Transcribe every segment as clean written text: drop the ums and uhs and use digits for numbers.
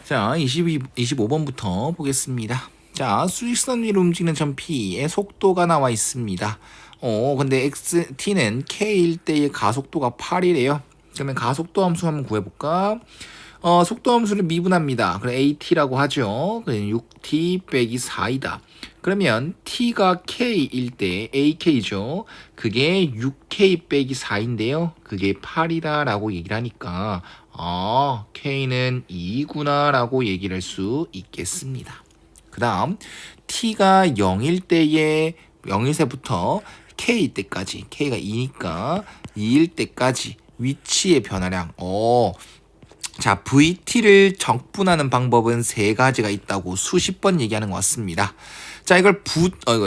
자, 25번부터 보겠습니다. 자, 수직선 위로 움직이는 점 P의 속도가 나와 있습니다. 근데 t는 K일 때의 가속도가 8이래요. 그러면 가속도 함수 한번 구해볼까? 속도 함수를 미분합니다. 그럼 AT라고 하죠. 그럼 6T 빼기 4이다. 그러면 T가 K일 때 AK죠. 그게 6K 빼기 4인데요. 그게 8이다 라고 얘기를 하니까 K는 2구나 라고 얘기를 할 수 있겠습니다. 그 다음 T가 0일 때에 0일세부터 K일 때까지 K가 2니까 2일 때까지 위치의 변화량 자, VT를 적분하는 방법은 세 가지가 있다고 수십 번 얘기하는 것 같습니다. 자, 이걸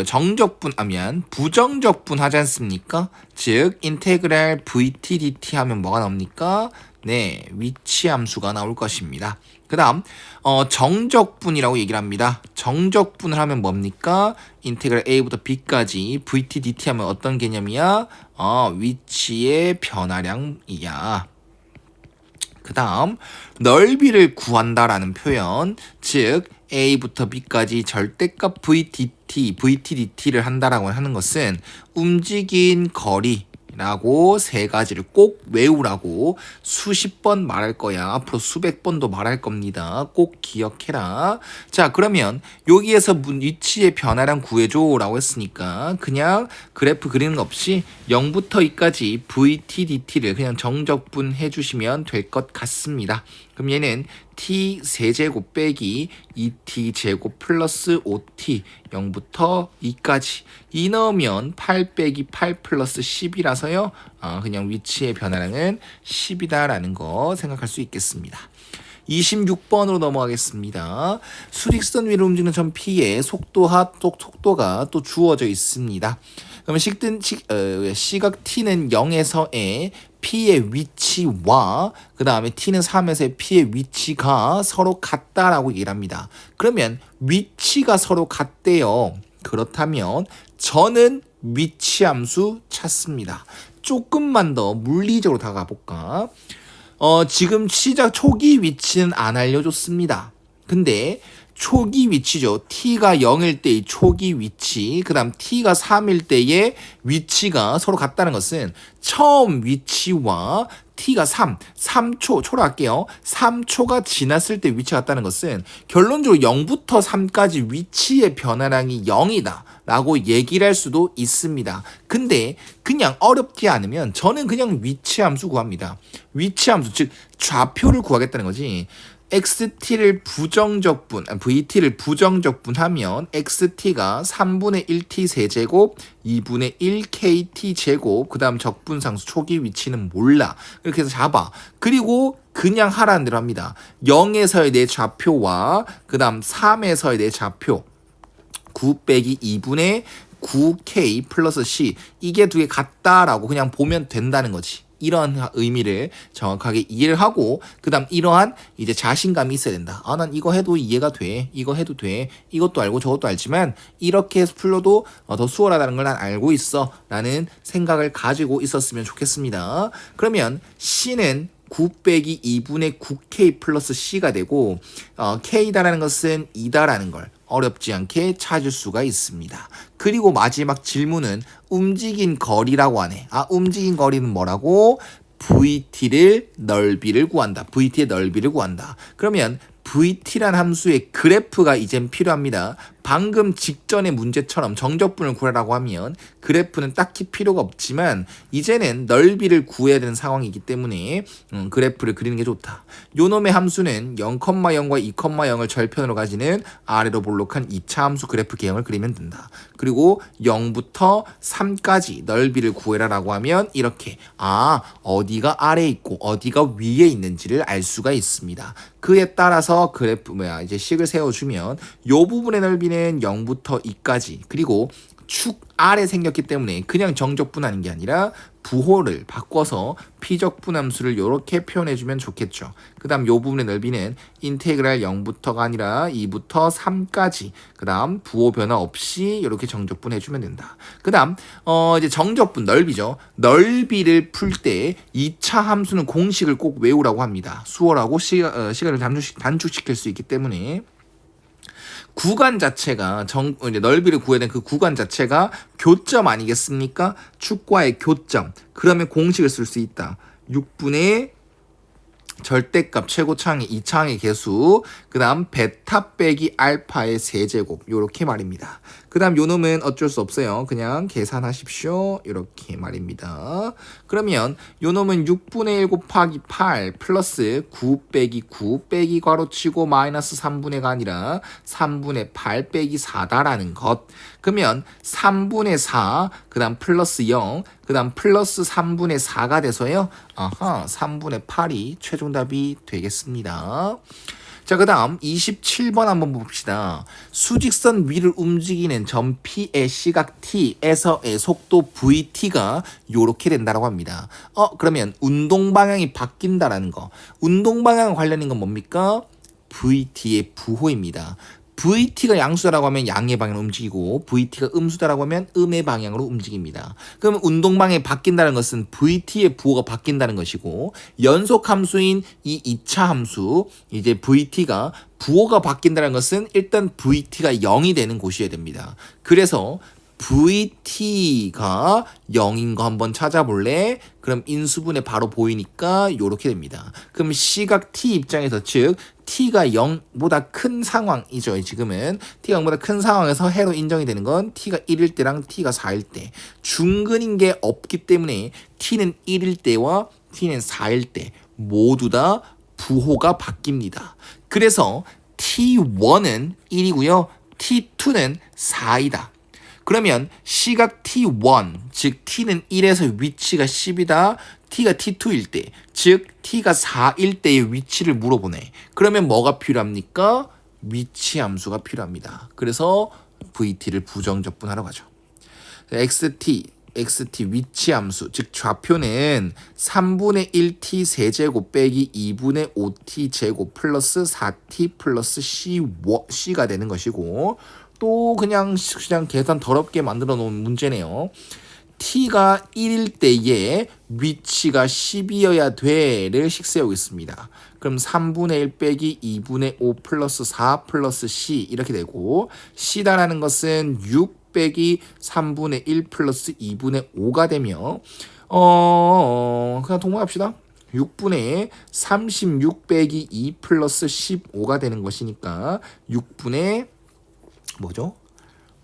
정적분하면 부정적분 하지 않습니까? 즉, 인테그랄 VT dt 하면 뭐가 나옵니까? 네, 위치 함수가 나올 것입니다. 그 다음, 정적분이라고 얘기를 합니다. 정적분을 하면 뭡니까? 인테그랄 A부터 B까지 VT dt 하면 어떤 개념이야? 위치의 변화량이야. 그 다음 넓이를 구한다라는 표현, 즉 A부터 B까지 절대값 VTDT를 한다라고 하는 것은 움직인 거리라고 세 가지를 꼭 외우라고 수십 번 말할 거야. 앞으로 수백 번도 말할 겁니다. 꼭 기억해라. 자, 그러면 여기에서 위치의 변화량 구해줘 라고 했으니까 그냥 그래프 그리는 거 없이 0부터 2까지 VTDT를 그냥 정적분 해주시면 될 것 같습니다. 그럼 얘는 t 세제곱 빼기 2t제곱 플러스 5t 0부터 2까지 2 넣으면 8 빼기 8 플러스 10이라서요. 그냥 위치의 변화량은 10이다라는 거 생각할 수 있겠습니다. 26번으로 넘어가겠습니다. 수직선 위로 움직이는 점 P의 속도가 또 주어져 있습니다. 그러면 시각 T는 0에서의 P의 위치와 그 다음에 T는 3에서의 P의 위치가 서로 같다라고 얘기를 합니다. 그러면 위치가 서로 같대요. 그렇다면 저는 위치함수 찾습니다. 조금만 더 물리적으로 다가가 볼까? 지금 시작 초기 위치는 안 알려줬습니다. 근데 초기 위치죠. t가 0일 때의 초기 위치, 그 다음 t가 3일 때의 위치가 서로 같다는 것은 처음 위치와 t가 3초로 할게요. 3초가 지났을 때 위치가 같다는 것은 결론적으로 0부터 3까지 위치의 변화량이 0이다 라고 얘기를 할 수도 있습니다. 근데 그냥 어렵지 않으면 저는 그냥 위치함수 구합니다. 위치함수, 즉 좌표를 구하겠다는 거지. XT를 VT를 부정적분하면 XT가 3분의 1T 세제곱 2분의 1KT 제곱 그 다음 적분상수 초기 위치는 몰라. 이렇게 해서 잡아. 그리고 그냥 하라는 대로 합니다. 0에서의 내 좌표와 그 다음 3에서의 내 좌표 9 빼기 2분의 9K 플러스 C 이게 두 개 같다라고 그냥 보면 된다는 거지. 이런 의미를 정확하게 이해를 하고 그 다음 이러한 이제 자신감이 있어야 된다. 난 이거 해도 이해가 돼. 이거 해도 돼. 이것도 알고 저것도 알지만 이렇게 해서 풀러도 더 수월하다는 걸 난 알고 있어 라는 생각을 가지고 있었으면 좋겠습니다. 그러면 C는 9 빼기 2분의 9K 플러스 C가 되고 K다라는 것은 2다라는 걸 어렵지 않게 찾을 수가 있습니다. 그리고 마지막 질문은 움직인 거리라고 하네. 움직인 거리는 뭐라고? VT를 넓이를 구한다. VT의 넓이를 구한다. 그러면 VT란 함수의 그래프가 이젠 필요합니다. 방금 직전의 문제처럼 정적분을 구하라고 하면 그래프는 딱히 필요가 없지만 이제는 넓이를 구해야 되는 상황이기 때문에 그래프를 그리는 게 좋다. 요놈의 함수는 0,0과 2,0을 절편으로 가지는 아래로 볼록한 2차 함수 그래프 개형을 그리면 된다. 그리고 0부터 3까지 넓이를 구해라라고 하면 이렇게 어디가 아래에 있고 어디가 위에 있는지를 알 수가 있습니다. 그에 따라서 이제 식을 세워주면 요 부분의 넓이는 0부터 2까지 그리고 축 R에 생겼기 때문에 그냥 정적분하는 게 아니라 부호를 바꿔서 피적분함수를 이렇게 표현해주면 좋겠죠. 그 다음 요 부분의 넓이는 인테그랄 0부터가 아니라 2부터 3까지 그 다음 부호 변화 없이 이렇게 정적분 해주면 된다. 그 다음 이제 정적분 넓이죠. 넓이를 풀 때 2차 함수는 공식을 꼭 외우라고 합니다. 수월하고 시간을 단축시킬 수 있기 때문에 구간 자체가 이제 넓이를 구해야 되는 그 구간 자체가 교점 아니겠습니까? 축과의 교점. 그러면 공식을 쓸 수 있다. 6분의 절대값 최고차항의 2차항의 개수, 그 다음 베타 빼기 알파의 세제곱, 요렇게 말입니다. 그 다음 요 놈은 어쩔 수 없어요. 그냥 계산하십시오. 이렇게 말입니다. 그러면 요 놈은 6분의 1 곱하기 8 플러스 9 빼기 9 빼기 괄호치고 마이너스 3분의가 아니라 3분의 8 빼기 4다라는 것. 그러면 3분의 4, 그 다음 플러스 0, 그 다음 플러스 3분의 4가 돼서요. 3분의 8이 최종답이 되겠습니다. 자, 그 다음 27번 한번 봅시다. 수직선 위를 움직이는 점 P의 시각 T에서의 속도 VT가 요렇게 된다고 합니다. 그러면 운동 방향이 바뀐다라는 거. 운동 방향 관련인 건 뭡니까? VT의 부호입니다. VT가 양수다라고 하면 양의 방향으로 움직이고 VT가 음수다라고 하면 음의 방향으로 움직입니다. 그러면 운동 방향이 바뀐다는 것은 VT의 부호가 바뀐다는 것이고 연속 함수인 이 2차 함수 이제 VT가 부호가 바뀐다는 것은 일단 VT가 0이 되는 곳이어야 됩니다. 그래서 VT가 0인 거 한번 찾아볼래? 그럼 인수분해 바로 보이니까 요렇게 됩니다. 그럼 시각 T 입장에서 즉 T가 0보다 큰 상황이죠. 지금은 T가 0보다 큰 상황에서 해로 인정이 되는 건 T가 1일 때랑 T가 4일 때. 중근인 게 없기 때문에 T는 1일 때와 T는 4일 때 모두 다 부호가 바뀝니다. 그래서 T1은 1이고요. T2는 4이다. 그러면 시각 T1, 즉 T는 1에서 위치가 10이다. T가 T2일 때, 즉 T가 4일 때의 위치를 물어보네. 그러면 뭐가 필요합니까? 위치 함수가 필요합니다. 그래서 VT를 부정적분하러 가죠. XT 위치 함수, 즉 좌표는 3분의 1t 세제곱 빼기 2분의 5t 제곱 플러스 4t 플러스 C가 되는 것이고 또 그냥 계산 더럽게 만들어 놓은 문제네요. t가 1일 때에 위치가 10이어야 돼를 식세우고 있습니다. 그럼 3분의 1 빼기 2분의 5 플러스 4 플러스 c 이렇게 되고 c다라는 것은 6 빼기 3분의 1 플러스 2분의 5가 되며 그냥 동문합시다. 6분의 36 빼기 2 플러스 15가 되는 것이니까 6분의 뭐죠?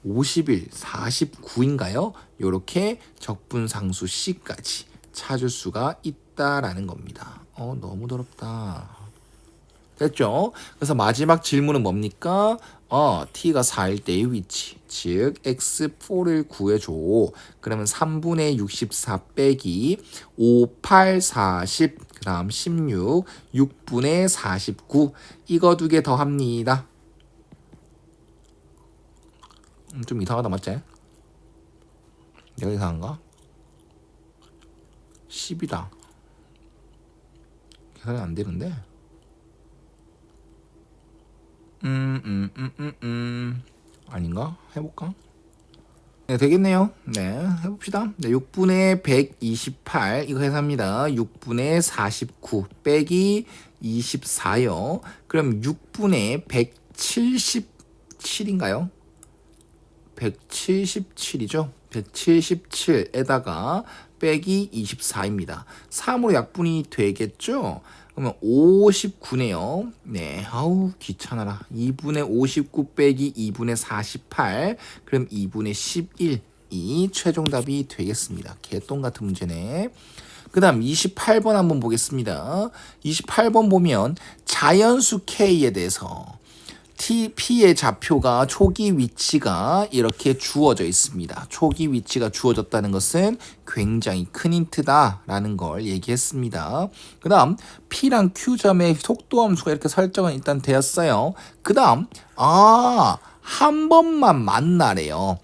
51, 49인가요? 이렇게 적분상수 C까지 찾을 수가 있다라는 겁니다. 너무 더럽다. 됐죠? 그래서 마지막 질문은 뭡니까? T가 4일 때의 위치, 즉 X4를 구해줘. 그러면 3분의 64 빼기 5, 8, 40, 그 다음 16, 6분의 49 이거 두 개 더합니다. 좀 이상하다 맞지? 내가 이상한가? 10이다. 계산이 안 되는데. 아닌가? 해볼까? 네, 되겠네요. 네, 해봅시다. 네, 6분의 128 이거 해서합니다. 6분의 49 빼기 24요. 그럼 6분의 177인가요? 177이죠. 177에다가 빼기 24입니다. 3으로 약분이 되겠죠? 그러면 59네요. 네, 아우 귀찮아라. 2분의 59 빼기 2분의 48 그럼 2분의 11이 최종답이 되겠습니다. 개똥 같은 문제네. 그 다음 28번 한번 보겠습니다. 28번 보면 자연수 K에 대해서 P의 좌표가 초기 위치가 이렇게 주어져 있습니다. 초기 위치가 주어졌다는 것은 굉장히 큰 힌트다라는 걸 얘기했습니다. 그 다음 P랑 Q점의 속도 함수가 이렇게 설정은 일단 되었어요. 그 다음 한 번만 만나래요.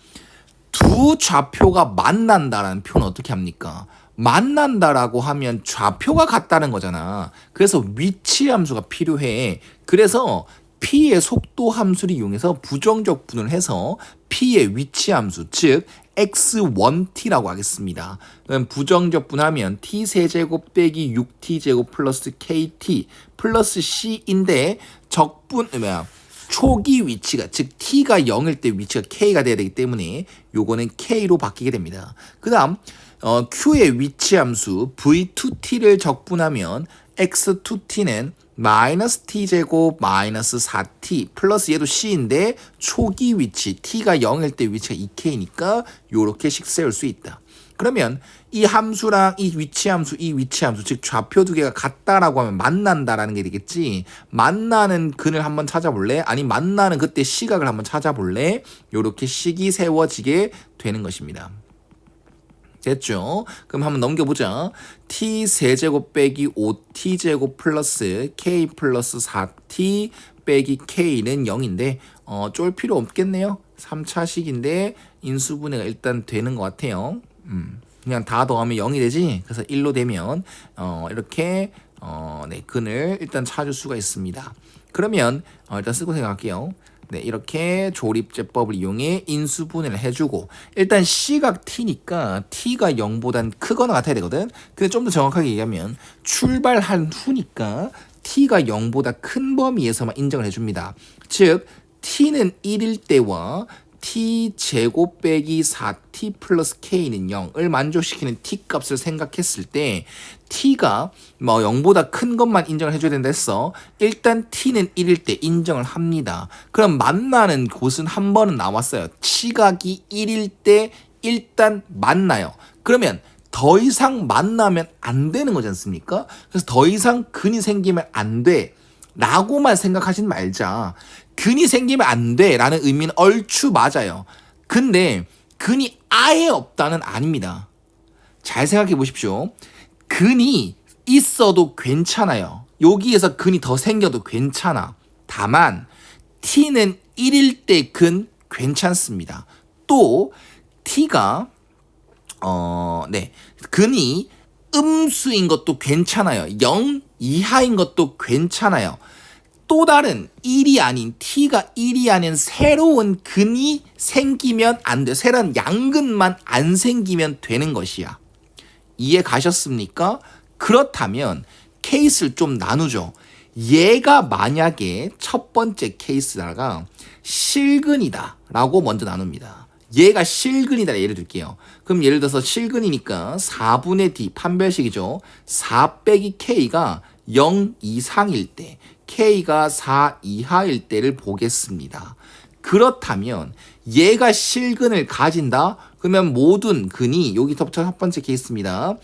두 좌표가 만난다라는 표현은 어떻게 합니까? 만난다라고 하면 좌표가 같다는 거잖아. 그래서 위치 함수가 필요해. 그래서 P의 속도 함수를 이용해서 부정적 분을 해서 P의 위치 함수, 즉 x1t라고 하겠습니다. 그럼 부정적 분하면 t세제곱 빼기 6t제곱 플러스 kt 플러스 c인데 적분, 초기 위치가, 즉 t가 0일 때 위치가 k가 돼야 되기 때문에 요거는 k로 바뀌게 됩니다. 그 다음 q의 위치 함수 v2t를 적분하면 x2t는 마이너스 t제곱 마이너스 4t 플러스 얘도 c인데 초기 위치 t가 0일 때 위치가 2k니까 요렇게씩 세울 수 있다. 그러면 이 함수랑 이 위치 함수 즉 좌표 두 개가 같다라고 하면 만난다라는 게 되겠지. 만나는 근을 한번 찾아볼래? 아니 만나는 그때 시각을 한번 찾아볼래? 요렇게 식이 세워지게 되는 것입니다. 됐죠? 그럼 한번 넘겨보자. t세제곱 빼기 5t제곱 플러스 k 플러스 4t 빼기 k는 0인데 쫄 필요 없겠네요. 3차식인데 인수분해가 일단 되는 것 같아요. 그냥 다 더하면 0이 되지. 그래서 1로 되면 이렇게 네, 근을 일단 찾을 수가 있습니다. 그러면 일단 쓰고 생각할게요. 네, 이렇게 조립제법을 이용해 인수분해를 해주고 일단 C각 T니까 T가 0보단 크거나 같아야 되거든. 근데 좀 더 정확하게 얘기하면 출발한 후니까 T가 0보다 큰 범위에서만 인정을 해줍니다. 즉 T는 1일 때와 t제곱 빼기 4t 플러스 k는 0을 만족시키는 t값을 생각했을 때 t가 0보다 큰 것만 인정을 해줘야 된다 했어. 일단 t는 1일 때 인정을 합니다. 그럼 만나는 곳은 한 번은 나왔어요. 시각이 1일 때 일단 만나요. 그러면 더 이상 만나면 안 되는 거지 않습니까? 그래서 더 이상 근이 생기면 안 돼. 라고만 생각하진 말자. 근이 생기면 안 돼 라는 의미는 얼추 맞아요. 근데 근이 아예 없다는 아닙니다. 잘 생각해 보십시오. 근이 있어도 괜찮아요. 여기에서 근이 더 생겨도 괜찮아. 다만 t는 1일 때 근 괜찮습니다. 또 t가 근이 음수인 것도 괜찮아요. 0 이하인 것도 괜찮아요. 또 다른 1이 아닌 t가 1이 아닌 새로운 근이 생기면 안 돼. 새로운 양근만 안 생기면 되는 것이야. 이해 가셨습니까? 그렇다면 케이스를 좀 나누죠. 얘가 만약에 첫 번째 케이스다가 실근이다 라고 먼저 나눕니다. 얘가 실근이다 예를 들게요. 그럼 예를 들어서 실근이니까 4분의 d 판별식이죠. 4 빼기 k가 0 이상일 때 k가 4 이하일 때를 보겠습니다. 그렇다면 얘가 실근을 가진다? 그러면 모든 근이 여기서부터 첫 번째 케이스입니다.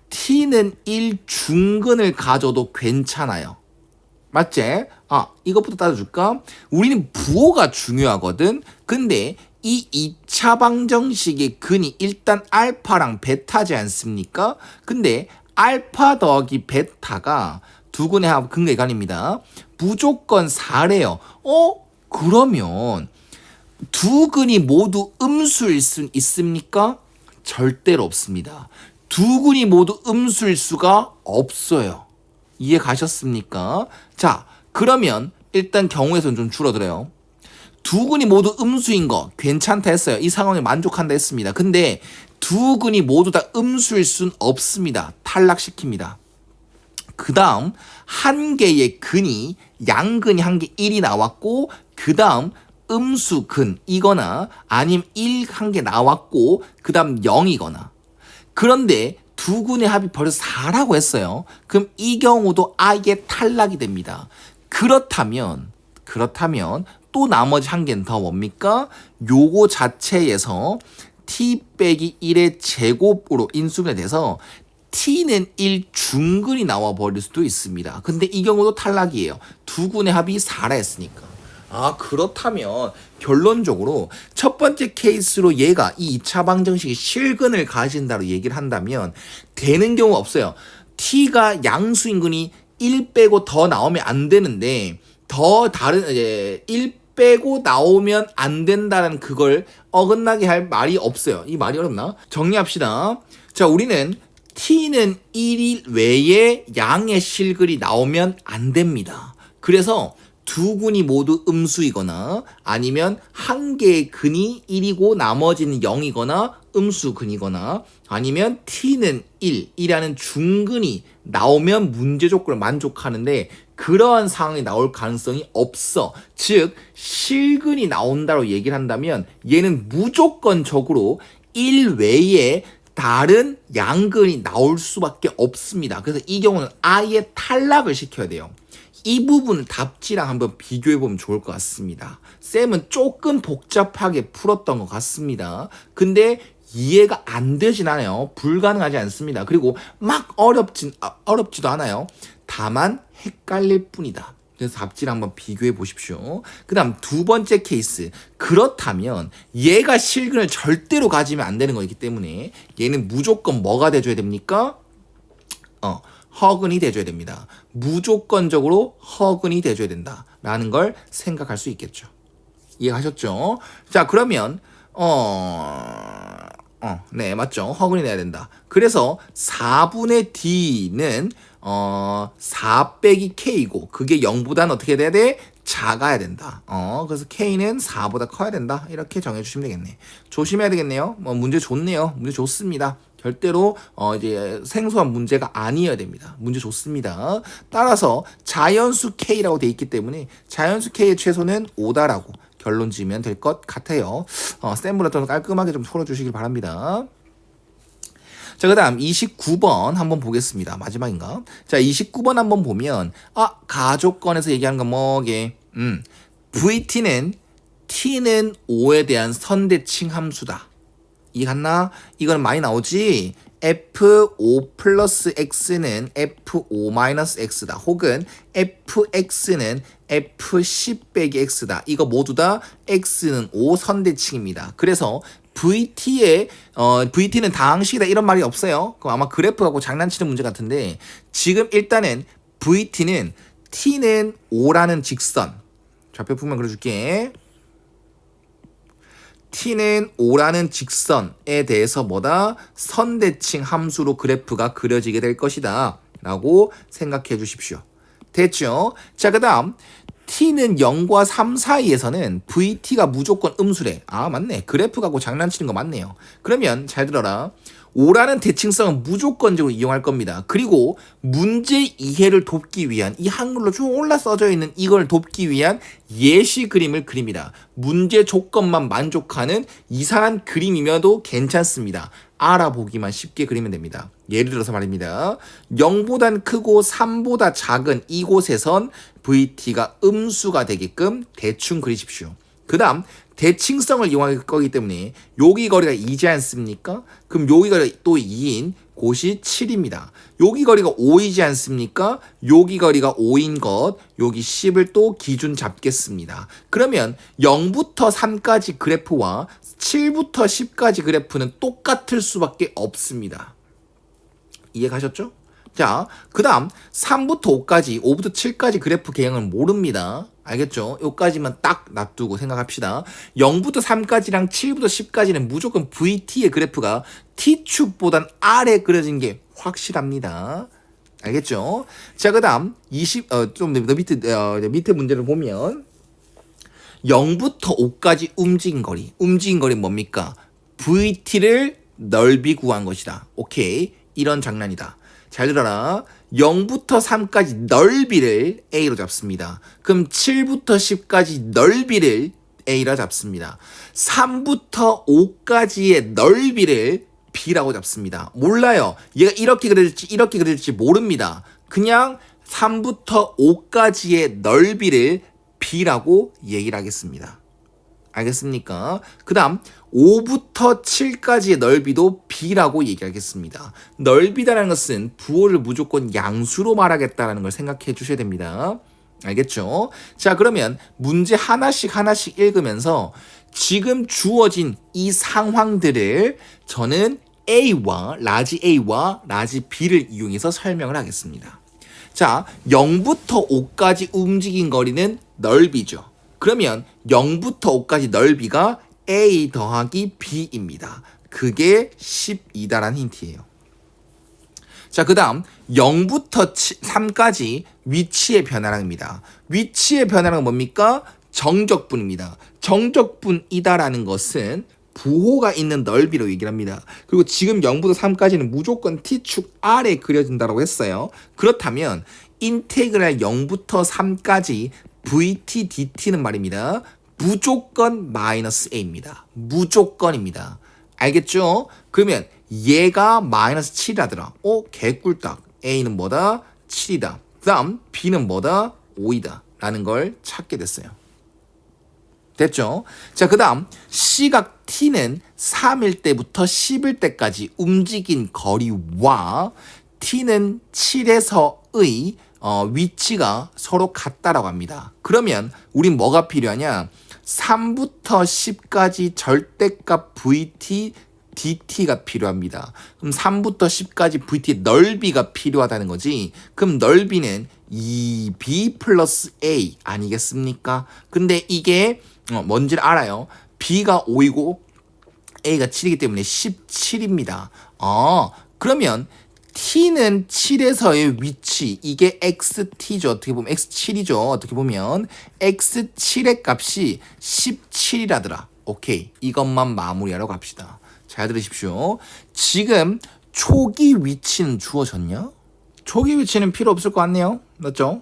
t는 1 중근을 가져도 괜찮아요. 맞지? 이것부터 따져줄까? 우리는 부호가 중요하거든. 근데 이 2차 방정식의 근이 일단 알파랑 베타지 않습니까? 근데 알파 더하기 베타가 두 근의 합 근거의 관입니다. 무조건 4래요. 그러면 두 근이 모두 음수일 수 있습니까? 절대로 없습니다. 두 근이 모두 음수일 수가 없어요. 이해 가셨습니까? 자, 그러면 일단 경우에서는 좀 줄어들어요. 두 근이 모두 음수인 거 괜찮다 했어요. 이 상황에 만족한다 했습니다. 근데 두 근이 모두 다 음수일 순 없습니다. 탈락시킵니다. 그 다음 한 개의 근이 양근이 한 개 1이 나왔고 그 다음 음수근 이거나 아니면 1 한 개 나왔고 그 다음 0이거나 그런데 두 근의 합이 벌써 4라고 했어요. 그럼 이 경우도 아예 탈락이 됩니다. 그렇다면 또 나머지 한 개는 더 뭡니까? 요거 자체에서 t 빼기 1의 제곱으로 인수분해 돼서 t는 1 중근이 나와 버릴 수도 있습니다. 근데 이 경우도 탈락이에요. 두 근의 합이 4라 했으니까. 그렇다면 결론적으로 첫 번째 케이스로 얘가 이 2차 방정식이 실근을 가진다로 얘기를 한다면 되는 경우 없어요. t가 양수인 근이 1 빼고 더 나오면 안 되는데 더 다른 1 빼고 나오면 안 된다는 그걸 어긋나게 할 말이 없어요. 이 말이 어렵나? 정리합시다. 자, 우리는 t는 1일 외에 양의 실글이 나오면 안 됩니다. 그래서 두 근이 모두 음수이거나 아니면 한 개의 근이 1이고 나머지는 0이거나 음수근이거나 아니면 t는 1이라는 중근이 나오면 문제 조건을 만족하는데 그러한 상황이 나올 가능성이 없어. 즉 실근이 나온다고 얘기를 한다면 얘는 무조건적으로 1 외에 다른 양근이 나올 수밖에 없습니다. 그래서 이 경우는 아예 탈락을 시켜야 돼요. 이 부분을 답지랑 한번 비교해보면 좋을 것 같습니다. 쌤은 조금 복잡하게 풀었던 것 같습니다. 근데 이해가 안 되진 않아요. 불가능하지 않습니다. 그리고 막 어렵지도 않아요. 다만 헷갈릴 뿐이다. 그래서 답지를 한번 비교해 보십시오. 그 다음 두 번째 케이스. 그렇다면 얘가 실근을 절대로 가지면 안 되는 거기 때문에 얘는 무조건 뭐가 돼줘야 됩니까? 허근이 돼줘야 됩니다. 무조건적으로 허근이 돼줘야 된다라는 걸 생각할 수 있겠죠. 이해하셨죠? 자, 그러면 네, 맞죠. 허근이 돼야 된다. 그래서 4분의 D는 4 빼기 K고 그게 0보다는 어떻게 돼야 돼? 작아야 된다. 그래서 K는 4보다 커야 된다. 이렇게 정해주시면 되겠네. 조심해야 되겠네요. 문제 좋네요. 문제 좋습니다. 절대로 이제 생소한 문제가 아니어야 됩니다. 문제 좋습니다. 따라서 자연수 K라고 돼 있기 때문에 자연수 K의 최소는 5다라고 결론 지으면 될 것 같아요. 쌤보다 더 깔끔하게 좀 풀어주시길 바랍니다. 자, 그 다음 29번 한번 보겠습니다. 마지막인가? 자, 29번 한번 보면 가족권에서 얘기하는 건 뭐게? VT는 T는 5에 대한 선대칭 함수다. 이해갔나? 이건 많이 나오지? F5 플러스 X는 F5 마이너스 X다. 혹은 FX는 F10 빼기 X다. 이거 모두 다 X는 5 선대칭입니다. 그래서 VT는 다항식이다 이런 말이 없어요. 그럼 아마 그래프 갖고 장난치는 문제 같은데 지금 일단은 VT는 T는 5라는 직선 좌표표만 그려줄게. T는 5라는 직선에 대해서 뭐다? 선대칭 함수로 그래프가 그려지게 될 것이다 라고 생각해 주십시오. 됐죠? 자, 그 다음 T는 0과 3 사이에서는 VT가 무조건 음수래. 맞네. 그래프 갖고 장난치는 거 맞네요. 그러면 잘 들어라. 5라는 대칭성은 무조건적으로 이용할 겁니다. 그리고 문제 이해를 돕기 위한 이 한글로 쭉 올라 써져 있는 이걸 돕기 위한 예시 그림을 그립니다. 문제 조건만 만족하는 이상한 그림이면도 괜찮습니다. 알아보기만 쉽게 그리면 됩니다. 예를 들어서 말입니다. 0보단 크고 3보다 작은 이곳에선 VT가 음수가 되게끔 대충 그리십시오. 그 다음 대칭성을 이용할 거기 때문에 여기 거리가 2지 않습니까? 그럼 여기 거리가 또 2인 곳이 7입니다. 여기 거리가 5이지 않습니까? 여기 거리가 5인 것, 여기 10을 또 기준 잡겠습니다. 그러면 0부터 3까지 그래프와 7부터 10까지 그래프는 똑같을 수밖에 없습니다. 이해가셨죠? 자, 그 다음 3부터 5까지, 5부터 7까지 그래프 개형을 모릅니다. 알겠죠? 요까지만 딱 놔두고 생각합시다. 0부터 3까지랑 7부터 10까지는 무조건 VT의 그래프가 T축보단 아래 그려진 게 확실합니다. 알겠죠? 자, 그 다음 좀 더 밑에 문제를 보면 0부터 5까지 움직인 거리 뭡니까? VT를 넓이 구한 것이다. 오케이, 이런 장난이다. 잘 들어라. 0부터 3까지 넓이를 A로 잡습니다. 그럼 7부터 10까지 넓이를 A로 잡습니다. 3부터 5까지의 넓이를 B라고 잡습니다. 몰라요. 얘가 이렇게 그려질지 모릅니다. 그냥 3부터 5까지의 넓이를 B라고 얘기를 하겠습니다. 알겠습니까? 그 다음 5부터 7까지의 넓이도 B라고 얘기하겠습니다. 넓이라는 것은 부호를 무조건 양수로 말하겠다는 걸 생각해 주셔야 됩니다. 알겠죠? 자, 그러면 문제 하나씩 읽으면서 지금 주어진 이 상황들을 저는 라지 A와 라지 B를 이용해서 설명을 하겠습니다. 자, 0부터 5까지 움직인 거리는 넓이죠. 그러면 0부터 5까지 넓이가 A 더하기 B입니다. 그게 12다라는 힌트예요. 자, 그 다음 0부터 3까지 위치의 변화량입니다. 위치의 변화량은 뭡니까? 정적분입니다. 정적분이다라는 것은 부호가 있는 넓이로 얘기를 합니다. 그리고 지금 0부터 3까지는 무조건 T축 아래 그려진다고 했어요. 그렇다면 인테그랄 0부터 3까지 VT, DT는 말입니다. 무조건 마이너스 A입니다. 무조건입니다. 알겠죠? 그러면 얘가 마이너스 7이라더라. 개꿀딱. A는 뭐다? 7이다. 그 다음 B는 뭐다? 5이다. 라는 걸 찾게 됐어요. 됐죠? 자, 그 다음 시각 T는 3일 때부터 10일 때까지 움직인 거리와 T는 7에서의 위치가 서로 같다라고 합니다. 그러면 우린 뭐가 필요하냐? 3부터 10까지 절대값 VT, DT가 필요합니다. 그럼 3부터 10까지 VT의 넓이가 필요하다는 거지. 그럼 넓이는 2B 플러스 A 아니겠습니까? 근데 이게 뭔지를 알아요. B가 5이고 A가 7이기 때문에 17입니다. 그러면 T는 7에서의 위치, 이게 XT죠. 어떻게 보면 X7이죠. 어떻게 보면 X7의 값이 17이라더라. 오케이. 이것만 마무리하러 갑시다. 잘 들으십시오. 지금 초기 위치는 주어졌냐? 초기 위치는 필요 없을 것 같네요. 맞죠?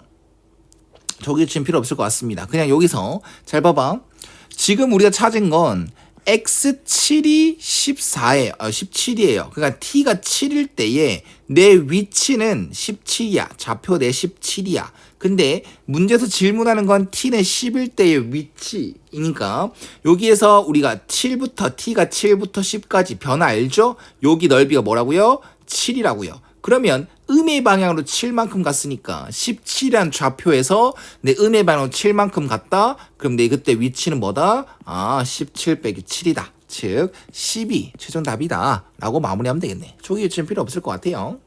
초기 위치는 필요 없을 것 같습니다. 그냥 여기서 잘 봐봐. 지금 우리가 찾은 건 X7이 17이에요. 그러니까 T가 7일 때에 내 위치는 17이야. 좌표 내 17이야. 근데 문제에서 질문하는 건 T는 10일 때의 위치이니까 여기에서 우리가 T가 7부터 10까지 변화 알죠? 여기 넓이가 뭐라고요? 7이라고요. 그러면 음의 방향으로 7만큼 갔으니까 17이라는 좌표에서 내 음의 방향으로 7만큼 갔다. 그럼 내 그때 위치는 뭐다? 17 빼기 7이다. 즉 12 최종 답이다 라고 마무리하면 되겠네. 초기 위치는 필요 없을 것 같아요.